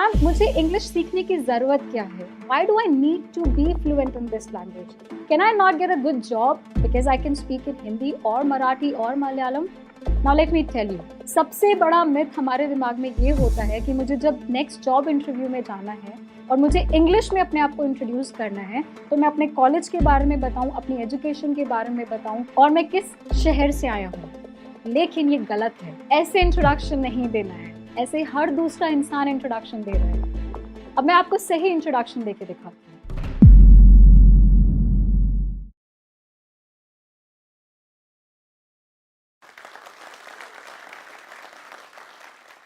Ma'am मुझे English सीखने की ज़रूरत क्या है? Why do I need to be fluent in this language? Can I not get a good job because I can speak in Hindi or Marathi or Malayalam? Now let me tell you, सबसे बड़ा myth हमारे दिमाग में ये होता है कि मुझे जब नेक्स्ट जॉब इंटरव्यू में जाना है और मुझे इंग्लिश में अपने आप को इंट्रोड्यूस करना है तो मैं अपने कॉलेज के बारे में बताऊं, अपनी एजुकेशन के बारे में बताऊं और मैं किस शहर से आया हूं। लेकिन ये गलत है, ऐसे इंट्रोडक्शन नहीं देना है, ऐसे हर दूसरा इंसान इंट्रोडक्शन दे रहा है। अब मैं आपको सही इंट्रोडक्शन देके दिखाती हूँ।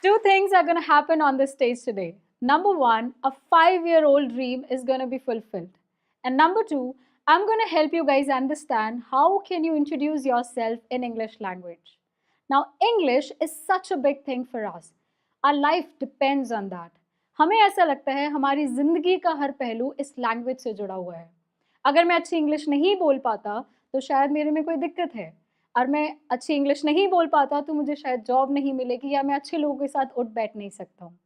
Two things are going to happen on this stage today. Number one, a 5-year-old dream is going to be fulfilled. And number two, I'm going to help you guys understand how can you introduce yourself in English language. Now, English is such a big thing for us. Our life depends on that. हमें ऐसा लगता है हमारी ज़िंदगी का हर पहलू इस language से जुड़ा हुआ है। अगर मैं अच्छी इंग्लिश नहीं बोल पाता तो शायद मेरे में कोई दिक्कत है, और मैं अच्छी इंग्लिश नहीं बोल पाता तो मुझे शायद जॉब नहीं मिलेगी या मैं अच्छे लोगों के साथ उठ बैठ नहीं सकता हूँ।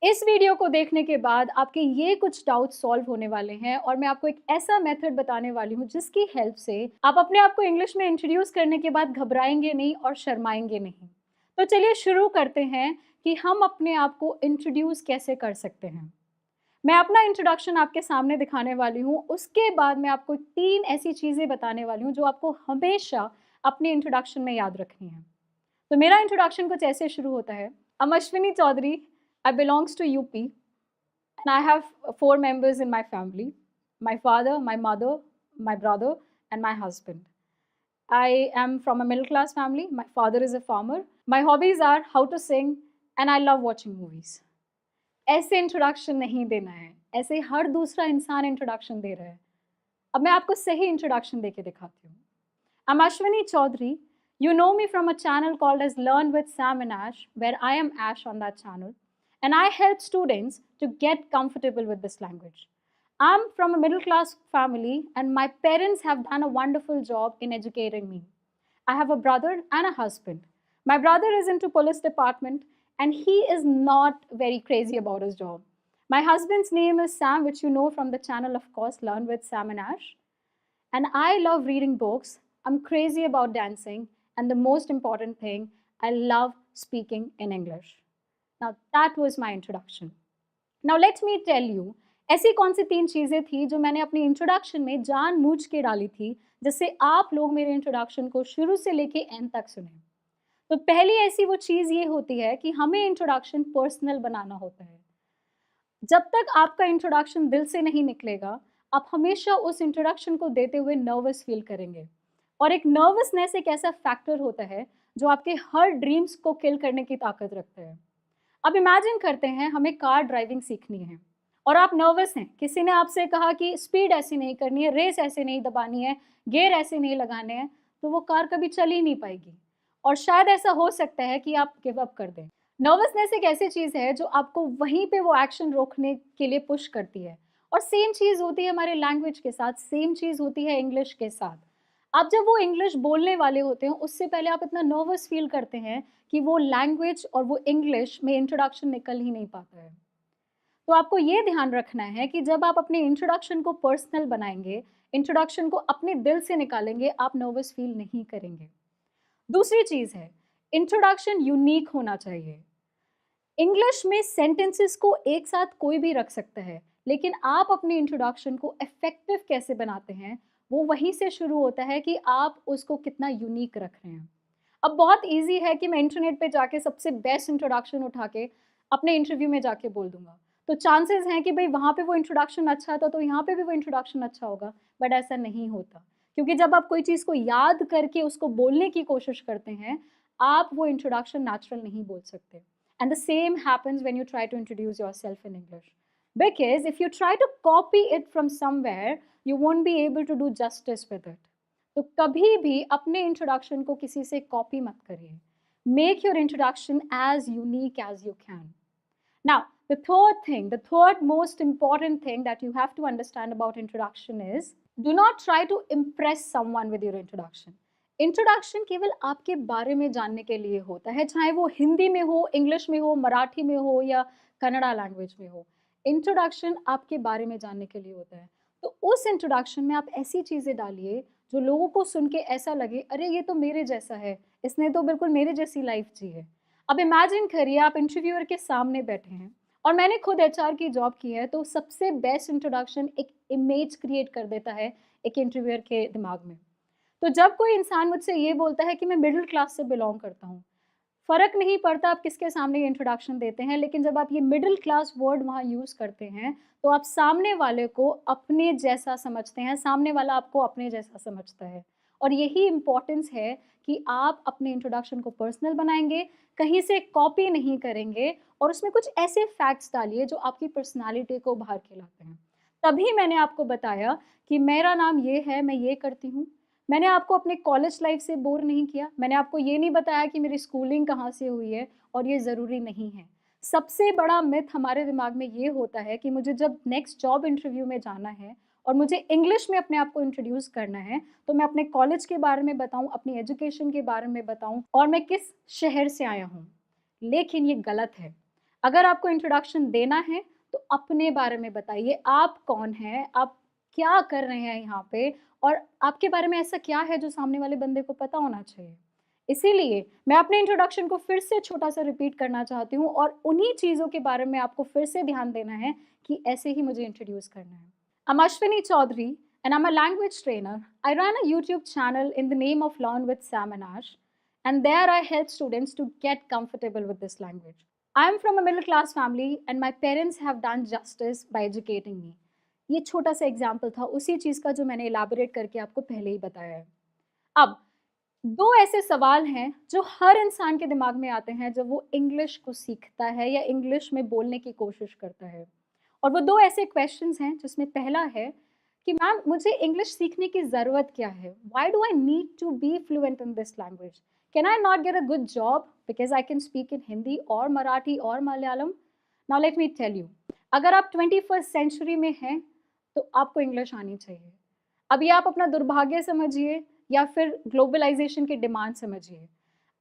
इस वीडियो को देखने के बाद आपके ये कुछ डाउट सॉल्व होने वाले हैं और मैं आपको एक ऐसा मेथड बताने वाली हूँ जिसकी हेल्प से आप अपने आप को इंग्लिश में इंट्रोड्यूस करने के बाद घबराएंगे नहीं और शर्माएंगे नहीं। तो चलिए शुरू करते हैं कि हम अपने आप को इंट्रोड्यूस कैसे कर सकते हैं। मैं अपना इंट्रोडक्शन आपके सामने दिखाने वाली हूँ, उसके बाद मैं आपको 3 ऐसी चीज़ें बताने वाली हूँ जो आपको हमेशा अपने इंट्रोडक्शन में याद रखनी है। तो मेरा इंट्रोडक्शन कुछ ऐसे शुरू होता है। I'm Ashwini Chaudhary, I belongs to UP and I have 4 members in my family. My father, my mother, my brother and my husband. I am from a middle class family. My father is a farmer. My hobbies are how to sing and I love watching movies. ऐसे introduction नहीं देना है, ऐसे हर दूसरा इंसान introduction दे रहा है। अब मैं आपको सही इंट्रोडक्शन देके दिखाती हूँ। I'm Ashwini Chaudhary. You know me from a channel called as Learn with Sam and Ash, where I am Ash on that channel, and I help students to get comfortable with this language. I'm from a middle class family, and my parents have done a wonderful job in educating me. I have a brother and a husband. My brother is into police department, and he is not very crazy about his job. My husband's name is Sam, which you know from the channel, of course, Learn with Sam and Ash. And I love reading books. I'm crazy about dancing. And the most important thing, I love speaking in English. Now, that was my introduction. Now, let me tell you, ऐसी कौन सी 3 चीज़ें थी जो मैंने अपनी introduction में जानबूझ के डाली थी, जिससे आप लोग मेरे इंट्रोडक्शन को शुरू से लेके एंड तक सुने। तो पहली ऐसी वो चीज़ ये होती है कि हमें इंट्रोडक्शन पर्सनल बनाना होता है। जब तक आपका इंट्रोडक्शन दिल से नहीं निकलेगा, आप हमेशा उस इंट्रोडक्शन को देते हुए नर्वस फील करेंगे। और एक नर्वसनेस एक ऐसा फैक्टर होता है जो आपके हर ड्रीम्स को किल करने की ताकत रखता है। अब इमेजिन करते हैं हमें कार ड्राइविंग सीखनी है और आप नर्वस हैं। किसी ने आपसे कहा कि स्पीड ऐसे नहीं करनी है, रेस ऐसे नहीं दबानी है, गियर ऐसे नहीं लगाने हैं, तो वो कार कभी चल ही नहीं पाएगी और शायद ऐसा हो सकता है कि आप गिव अप कर दें। नर्वसनेस एक ऐसी चीज़ है जो आपको वहीं पे वो एक्शन रोकने के लिए पुश करती है। और सेम चीज़ होती है हमारे लैंग्वेज के साथ, सेम चीज़ होती है इंग्लिश के साथ। आप जब वो इंग्लिश बोलने वाले होते हैं उससे पहले आप इतना नर्वस फील करते हैं कि वो लैंग्वेज और वो इंग्लिश में इंट्रोडक्शन निकल ही नहीं पाता है। तो आपको ये ध्यान रखना है कि जब आप अपने इंट्रोडक्शन को पर्सनल बनाएंगे, इंट्रोडक्शन को अपने दिल से निकालेंगे, आप नर्वस फील नहीं करेंगे। दूसरी चीज़ है, इंट्रोडक्शन यूनिक होना चाहिए। इंग्लिश में सेंटेंसेस को एक साथ कोई भी रख सकता है, लेकिन आप अपने इंट्रोडक्शन को इफेक्टिव कैसे बनाते हैं वो वहीं से शुरू होता है कि आप उसको कितना यूनिक रख रहे हैं। अब बहुत इजी है कि मैं इंटरनेट पे जाके सबसे बेस्ट इंट्रोडक्शन उठा के अपने इंटरव्यू में जाके बोल दूंगा, तो चांसेस हैं कि भाई वहाँ पे वो इंट्रोडक्शन अच्छा था तो यहाँ पे भी वो इंट्रोडक्शन अच्छा होगा, बट ऐसा नहीं होता। क्योंकि जब आप कोई चीज़ को याद करके उसको बोलने की कोशिश करते हैं, आप वो इंट्रोडक्शन नेचुरल नहीं बोल सकते। And the same happens when you try to introduce yourself in English. Because if you try to copy it from somewhere, you won't be able to do justice with it. तो कभी भी अपने introduction को किसी से copy मत करिए। Make your introduction as unique as you can. Now, the third most important thing that you have to understand about introduction is, do not try to impress someone with your introduction. Introduction केवल आपके बारे में जानने के लिए होता है, चाहे वो हिंदी में हो, इंग्लिश में हो, मराठी में हो या कन्नड़ा लैंग्वेज में हो। इंट्रोडक्शन आपके बारे में जानने के लिए होता है। तो उस इंट्रोडक्शन में आप ऐसी चीज़ें डालिए जो लोगों को सुन के ऐसा लगे, अरे ये तो मेरे जैसा है, इसने तो बिल्कुल मेरे जैसी लाइफ जी है। अब इमेजिन करिए आप इंटरव्यूअर के सामने बैठे हैं और मैंने खुद एचआर की जॉब की है, तो सबसे बेस्ट इंट्रोडक्शन एक इमेज क्रिएट कर देता है एक इंटरव्यूअर के दिमाग में। तो जब कोई इंसान मुझसे ये बोलता है कि मैं मिडिल क्लास से बिलोंग करता हूँ, फ़र्क नहीं पड़ता आप किसके सामने इंट्रोडक्शन देते हैं, लेकिन जब आप ये मिडिल क्लास वर्ड वहाँ यूज़ करते हैं, तो आप सामने वाले को अपने जैसा समझते हैं, सामने वाला आपको अपने जैसा समझता है। और यही इम्पोर्टेंस है कि आप अपने इंट्रोडक्शन को पर्सनल बनाएँगे, कहीं से कॉपी नहीं करेंगे और उसमें कुछ ऐसे फैक्ट्स डालिए जो आपकी पर्सनैलिटी को उभार के लाते हैं। तभी मैंने आपको बताया कि मेरा नाम ये है, मैं ये करती हूँ। मैंने आपको अपने कॉलेज लाइफ से बोर नहीं किया, मैंने आपको ये नहीं बताया कि मेरी स्कूलिंग कहाँ से हुई है और ये ज़रूरी नहीं है। सबसे बड़ा मिथ हमारे दिमाग में ये होता है कि मुझे जब नेक्स्ट जॉब इंटरव्यू में जाना है और मुझे इंग्लिश में अपने आप को इंट्रोड्यूस करना है, तो मैं अपने कॉलेज के बारे में बताऊँ, अपनी एजुकेशन के बारे में बताऊँ और मैं किस शहर से आया हूँ। लेकिन ये गलत है। अगर आपको इंट्रोडक्शन देना है, तो अपने बारे में बताइए, आप कौन हैं, आप क्या कर रहे हैं यहाँ पे और आपके बारे में ऐसा क्या है जो सामने वाले बंदे को पता होना चाहिए। इसीलिए मैं अपने इंट्रोडक्शन को फिर से छोटा-सा रिपीट करना चाहती हूँ और उन्हीं चीज़ों के बारे में आपको फिर से ध्यान देना है कि ऐसे ही मुझे इंट्रोड्यूस करना है। I'm Ashwini Chaudhary and I'm a language trainer. I run a YouTube channel in the name of Learn with Sam and Ash, and there I help students to get comfortable with this language. I'm from a middle class family and my parents have done justice by educating me. ये छोटा सा example था उसी चीज़ का जो मैंने elaborate करके आपको पहले ही बताया है। अब 2 ऐसे सवाल हैं जो हर इंसान के दिमाग में आते हैं जब वो इंग्लिश को सीखता है या इंग्लिश में बोलने की कोशिश करता है। और वो 2 ऐसे क्वेश्चंस हैं जिसमें पहला है कि मैम मुझे इंग्लिश सीखने की ज़रूरत क्या है? Why do I need to be fluent in this language? Can I not get a good job because I can speak in Hindi और मराठी और Malayalam? Now let me tell you, अगर आप 21st सेंचुरी में हैं, तो आपको इंग्लिश आनी चाहिए। अब ये आप अपना दुर्भाग्य समझिए या फिर ग्लोबलाइजेशन की डिमांड समझिए।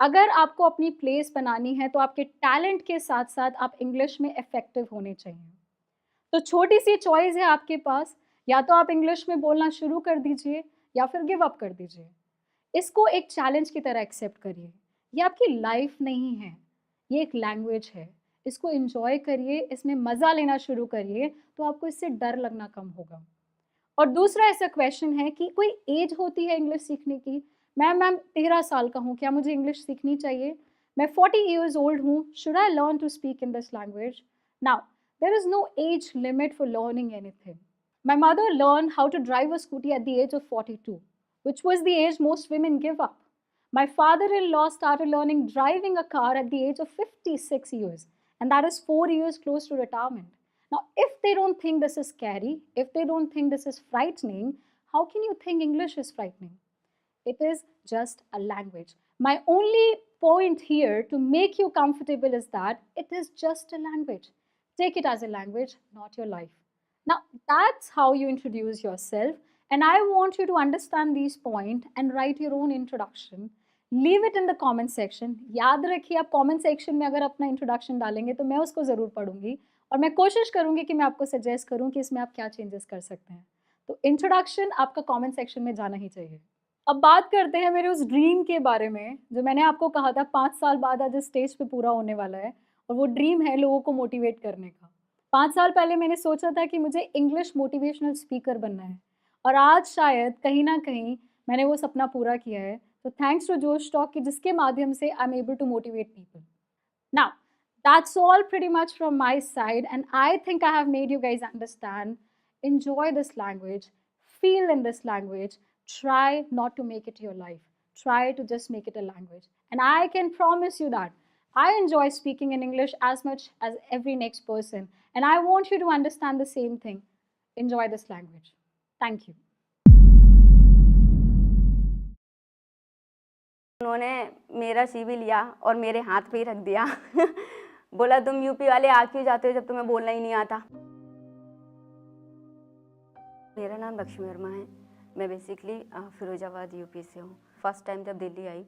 अगर आपको अपनी प्लेस बनानी है, तो आपके टैलेंट के साथ-साथ आप इंग्लिश में इफ़ेक्टिव होने चाहिए। तो छोटी-सी चॉइस है आपके पास, या तो आप इंग्लिश में बोलना शुरू कर दीजिए या फिर गिव अप कर दीजिए। इसको एक चैलेंज की तरह एक्सेप्ट करिए। ये आपकी लाइफ नहीं है, ये एक लैंग्वेज है। इसको एन्जॉय करिए, इसमें मज़ा लेना शुरू करिए, तो आपको इससे डर लगना कम होगा। और दूसरा ऐसा क्वेश्चन है कि कोई एज होती है इंग्लिश सीखने की? मैम 13 साल का हूँ, क्या मुझे इंग्लिश सीखनी चाहिए? मैं 40 इयर्स ओल्ड हूँ, should I learn to speak in this language? Now, there is no age limit for learning anything. My mother learned how to drive a scooty at the age of 42, which was the age most women give up. My father-in-law started learning driving a car at the age of 56 years, and that is 4 years close to retirement. Now, if they don't think this is scary, if they don't think this is frightening, how can you think English is frightening? It is just a language. My only point here to make you comfortable is that it is just a language. Take it as a language, not your life. Now, that's how you introduce yourself, and I want you to understand these points and write your own introduction. Leave it in the comment section. याद रखिए, आप comment section में अगर अपना introduction डालेंगे तो मैं उसको ज़रूर पढ़ूंगी और मैं कोशिश करूंगी कि मैं आपको suggest करूं कि इसमें आप क्या changes कर सकते हैं। तो introduction आपका comment section में जाना ही चाहिए। अब बात करते हैं मेरे उस ड्रीम के बारे में जो मैंने आपको कहा था 5 साल बाद आज इस स्टेज पे पूरा होने वाला है, और वो ड्रीम है लोगों को मोटिवेट करने का। 5 साल पहले मैंने सोचा था कि मुझे इंग्लिश मोटिवेशनल स्पीकर बनना है और आज शायद कहीं न कहीं मैंने वो सपना पूरा किया है। तो थैंक्स टू जोश टॉक कि जिसके माध्यम से I am able to motivate people. Now, that's all pretty much from my side, and I think I have made you guys understand. Enjoy this language, feel in this language, try not to make it your life. Try to just make it a language. And I can promise you that I enjoy speaking in English as much as every next person. And I want you to understand the same thing. Enjoy this language. Thank you. उन्होंने मेरा CV लिया और मेरे हाथ पे ही रख दिया। बोला तुम यूपी वाले आ क्यों जाते हो जब तुम्हें बोलना ही नहीं आता। मेरा नाम लक्ष्मी वर्मा है। मैं बेसिकली फिरोजाबाद यूपी से हूँ। फर्स्ट टाइम जब दिल्ली आई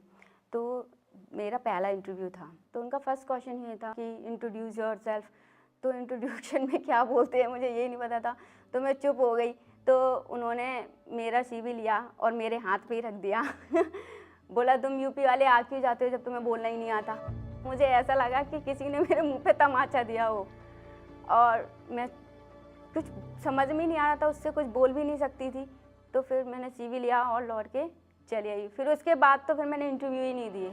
तो मेरा पहला इंटरव्यू था, तो उनका फर्स्ट क्वेश्चन ये था कि इंट्रोड्यूस योरसेल्फ। तो इंट्रोडक्शन में क्या बोलते हैं मुझे ये नहीं पता था, तो मैं चुप हो गई। तो उन्होंने मेरा CV लिया और मेरे हाथ पे ही रख दिया। बोला तुम यूपी वाले आ क्यों जाते हो जब तुम्हें बोलना ही नहीं आता। मुझे ऐसा लगा कि किसी ने मेरे मुंह पे तमाचा दिया हो, और मैं कुछ समझ में ही नहीं आ रहा था, उससे कुछ बोल भी नहीं सकती थी। तो फिर मैंने CV लिया और लौट के चली आई। फिर उसके बाद तो फिर मैंने इंटरव्यू ही नहीं दिए।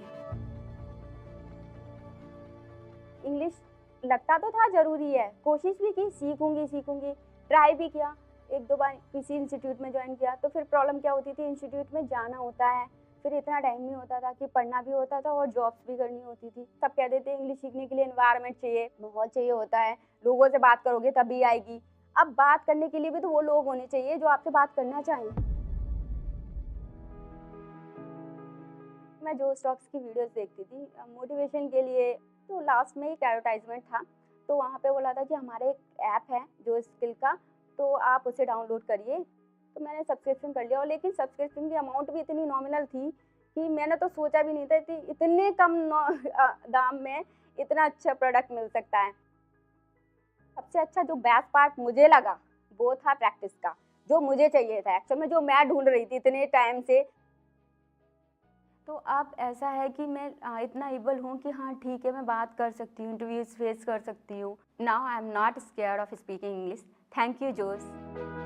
इंग्लिश लगता तो था ज़रूरी है, कोशिश भी की, सीखूंगी, ट्राई भी किया। 1-2 बार किसी इंस्टीट्यूट में ज्वाइन किया। तो फिर प्रॉब्लम क्या होती थी, इंस्टीट्यूट में जाना होता है, फिर इतना टाइम नहीं होता था कि पढ़ना भी होता था और जॉब्स भी करनी होती थी। सब कह देते हैं इंग्लिश सीखने के लिए एनवायरनमेंट चाहिए, माहौल चाहिए होता है, लोगों से बात करोगे तभी आएगी। अब बात करने के लिए भी तो वो लोग होने चाहिए जो आपसे बात करना चाहें। मैं जो स्टॉक्स की वीडियोस देखती थी मोटिवेशन के लिए, तो लास्ट में एक एडवर्टाइजमेंट था, तो वहाँ पे बोला था कि हमारे एक ऐप है जो स्किल का, तो आप उसे डाउनलोड करिए। तो मैंने सब्सक्रिप्शन कर लिया, और लेकिन सब्सक्रिप्शन की अमाउंट भी इतनी नॉमिनल थी कि मैंने तो सोचा भी नहीं था कि इतने कम दाम में इतना अच्छा प्रोडक्ट मिल सकता है। सबसे अच्छा जो बेस्ट पार्ट मुझे लगा वो था प्रैक्टिस का, जो मुझे चाहिए था एक्चुअल में, जो मैं ढूंढ रही थी इतने टाइम से। तो अब ऐसा है कि मैं इतना एबल हूँ कि हाँ ठीक है, मैं बात कर सकती हूँ, इंटरव्यूज फेस कर सकती हूँ। Now I am not scared of speaking English. Thank you जोश।